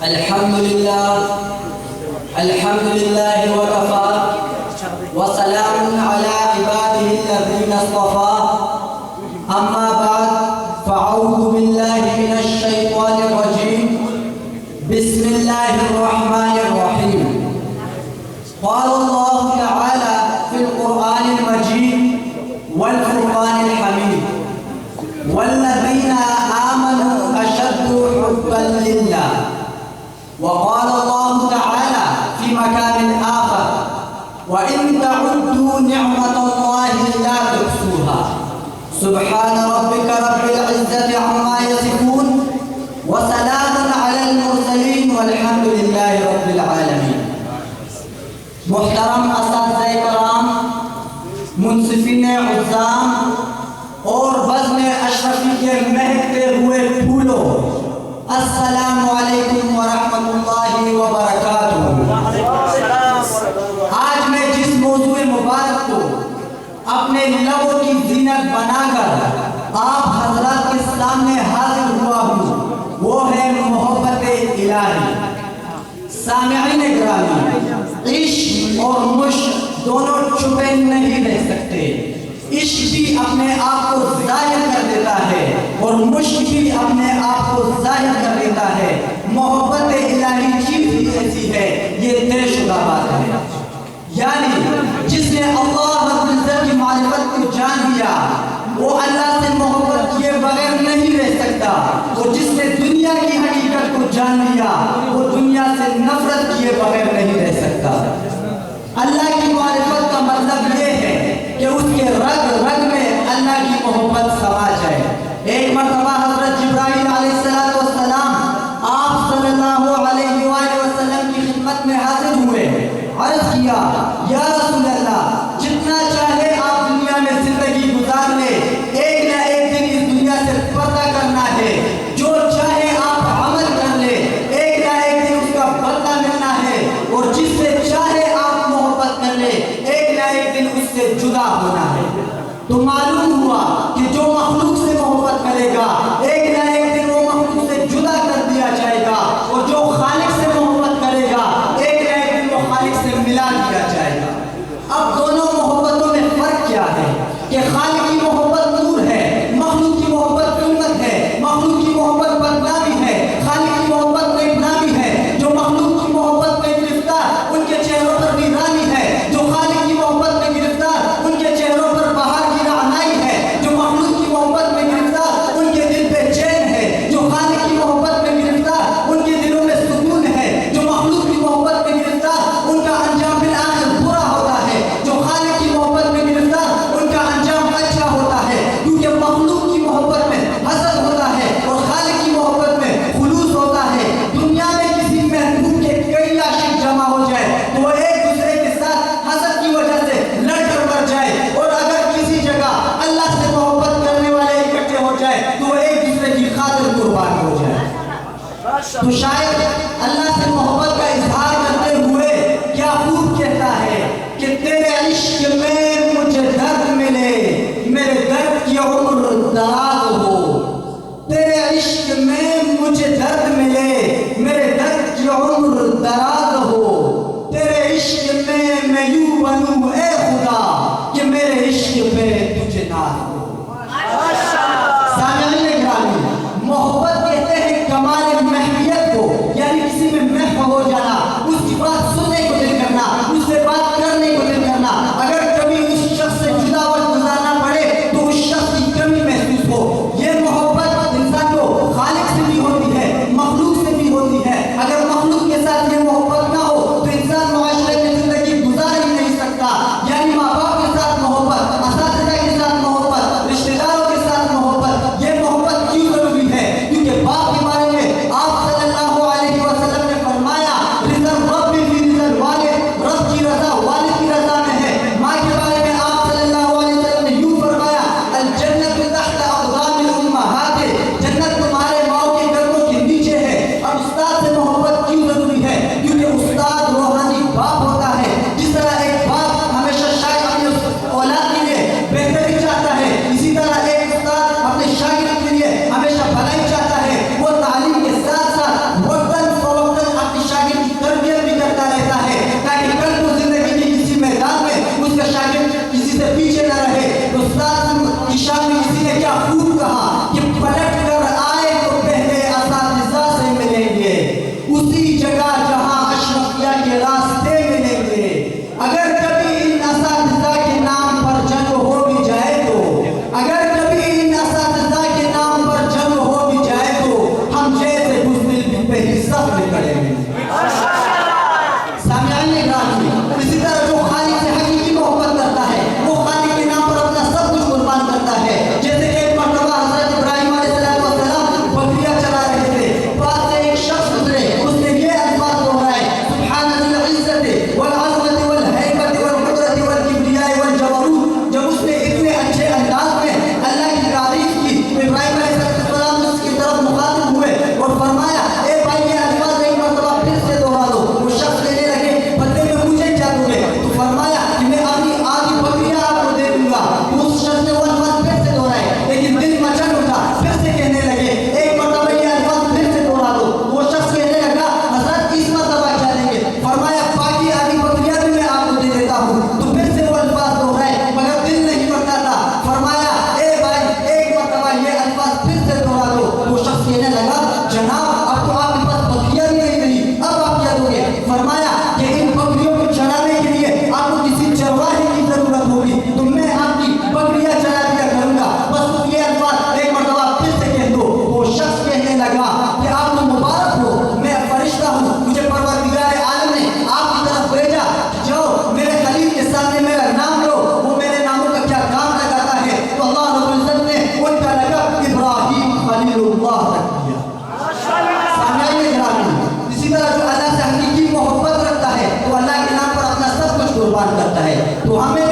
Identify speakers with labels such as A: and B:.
A: الحمد لله وكفى وسلام على عباده الذين اصطفى أما بعد فأعوذ بالله من الشيطان الرجيم بسم الله الرحمن الرحيم قال الله تعالى في القرآن المجيد والفرقان الحميد والذين آمنوا أشد حبا لله. وقال الله تعالى في مكان آخر وإن تعدوا نعمة الله لا تحصوها سبحان ربك رب العزة عما يصفون وسلام على المرسلين والحمد لله رب العالمين. محترم اساتذہ کرام، منصفین عزام اور بزم اشرفی کے مہکتے ہوئے پھولوں، السلام علیکم ورحمۃ اللہ وبرکاتہ۔ آج میں جس موضوع مبارک کو اپنے لبوں کی زینت بنا کر آپ حضرات کے سامنے حاضر ہوا ہوں وہ ہے محبت الہی۔ سامعین گرامی، عشق اور مشق دونوں چھپے نہیں رہ سکتے۔ عشق بھی اپنے آپ کو ظاہر کر دیتا ہے اور مشق بھی اپنے آپ کو ظاہر کر دیتا ہے۔ محبت الہی چیز ہی ایسی ہے، یہ طے شدہ بات ہے۔ یعنی جس نے اللہ رب العزت کی معرفت کو جان لیا وہ اللہ سے محبت کیے بغیر نہیں رہ سکتا، اور جس نے دنیا کی حقیقت کو جان لیا وہ دنیا سے نفرت کیے بغیر نہیں رہ سکتا۔ اللہ کی معرفت کا مطلب یہ ہے کہ اس کے رگ رگ میں اللہ کی محبت سما جائے۔ ایک مرتبہ حضرت جبرائیل علیہ السلام آپ صلی اللہ علیہ وآلہ وسلم کی خدمت میں حاضر ہوئے، عرض کیا یا رسول اللہ، جتنا چاہے آپ دنیا میں زندگی گزار لے، ایک نہ ایک دن اس دنیا سے پردہ کرنا ہے۔ جو چاہے آپ عمل کر لے، ایک نہ ایک دن اس کا بدلہ ملنا ہے، اور جس سے چاہے آپ محبت کر لے، ایک نہ ایک دن اس سے جدا ہونا ہے۔ تو معلوم ہوا کہ جو مخلوق سے محبت کرے گا ایک نہ ایک دن وہ مخلوق سے جدا کر دیا جائے گا، اور جو خالق سے محبت کرے گا ایک نہ ایک دن وہ خالق سے ملا دیا جائے گا۔ اب دونوں محبتوں میں فرق کیا ہے کہ خالق کی محبت نور ہے، مخلوق کی محبت ظلمت ہے، مخلوق کی محبت بدنامی ہے، خالق کی محبت نیکنامی ہے۔ جو مخلوق کی محبت میں گرفتار ان کے چہروں پر ویرانی ہے، جو خالق کی محبت میں گرفتار ان کے چہروں پر بہار کی رعنائی ہے۔ جو مخلوق کی محبت میں گرفتار ان کے دل پہ چین ہے، جو خالق کی محبت میں گرفتار ان کے دلوں میں سکون ہے۔ جو مخلوق کی محبت میں گرفتار ان کا انجام بالآخر برا ہوتا ہے، جو خالق کی محبت میں گرفتار ان کا انجام اچھا ہوتا ہے، کیونکہ مخلوق کی محبت میں حسد ہوتا ہے اور خالق کی محبت میں خلوص ہوتا ہے۔ دنیا میں کسی محبوب کے کئی عاشق جمع ہو جائے تو وہ ایک دوسرے کے ساتھ حسد کی وجہ سے لڑ کر مر جائے، اور اگر کسی جگہ اللہ سے محبت کرنے والے اکٹھے ہو جائے تو وہ ایک دوسرے کی خاطر قربان ہو جائے۔ تو شاید اللہ سے محبت کا اظہار کرتے ہوئے کیا خوب کہتا ہے کہ تیرے عشق میں مجھے درد ملے، میرے درد کی عمر دراز ہو۔ تیرے عشق میں مجھے درد ملے، میرے درد کی عمر دراز ہو۔ تیرے عشق میں یوں بنوں اے خدا کہ میرے عشق پہ تجھے ناز ہو۔ سامعین گرامی، محبت کہتے ہیں کمال محبیت کو، یعنی کسی میں محو ہو جانا، اس کی بات سننے کو دل کرنا، اس سے بات کرنے کو دل کرنا۔ اگر کبھی اس شخص سے جدا وقت گزارنا پڑے تو اس شخص کی کمی محسوس ہو۔ یہ محبت انسان کو خالق سے بھی ہوتی ہے، مخلوق سے بھی اللہ کے راستے ملیں گے. اگر کبھی ان اساتذہ کے نام پر جنگ ہو بھی جائے تو اگر کبھی ان اساتذہ کے نام پر جنگ ہو بھی جائے تو ہم جیسے بزدل پہ ہی صف کریں گے. سامعین گرامی، اسی طرح جو خالق سے حقیقی محبت کرتا ہے وہ خالق کے نام پر اپنا سب کچھ قربان کرتا ہے. جیسے کہ ایک مرتبہ حضرت ابراہیم علیہ السلام بکریاں چلا رہے تھے، پاس سے ایک شخص گزرے، اس نے یہ الفاظ دہرائے: سبحان ذی العزت والعظمت والہیبت والقدرت والکبریاء والجبروت. جب اس نے اتنے اچھے انداز میں اللہ کی تعریف کی تو ابراہیم علیہ السلام اس کی طرف مخاطب ہوئے اور فرمایا: اے بھائی یہ الفاظ ایک مرتبہ پھر سے دوہرا دو. وہ شخص کہنے لگے: بدلے میں مجھے کیا دو گے؟ تو فرمایا کہ میں اپنی آدھی بکریاں آپ کو دے دوں گا. تو اس شخص نے وہ الفاظ پھر سے دہرائے، لیکن دل مچل اٹھا، پھر سے کہنے لگے: ایک مرتبہ یہ الفاظ پھر سے دوہرا دو. وہ شخص کہنے لگا: حضرت اس مرتبہ کیا دیں گے؟ فرمایا: باقی آدھی بکریاں بھی میں آپ کو دے دیتا ہوں. تو پھر سے وہ الفاظ دہرائے مگر دل نہیں کرتا تھا. فرمایا: اے بھائی ایک مرتبہ یہ الفاظ پھر سے دوہرا دو. وہ شخص کہنے لگا: جناب اب تو آپ کے پاس بکریاں بھی نہیں رہی، اب آپ کیا دو گے؟ فرمایا کہ ان بکریوں کو چرانے کے لیے آپ کو کسی چرواہے کی ضرورت ہوگی تو میں آپ کی بکریاں چرا دیا کروں گا. بس تم یہ الفاظ ایک مرتبہ پھر سے کہہ دو. وہ شخص کہنے لگا کہ آپ کو مبارک ہو، میں فرشتہ ہوں، مجھے پروردگار عالم نے آپ کی طرف بھیجا. جاؤ میرے خلیل کے سامنے میرا نام لو، وہ میرے ناموں کا کیا کام لگاتا ہے. تو اللہ رب العزت نے ان کا لقب ابراہیم خلیل اللہ رکھ دیا. سامعین گرامی، اسی طرح جو اللہ سے حقیقی محبت رکھتا ہے تو اللہ کے نام پر اپنا سب کچھ قربان کرتا ہے. تو ہمیں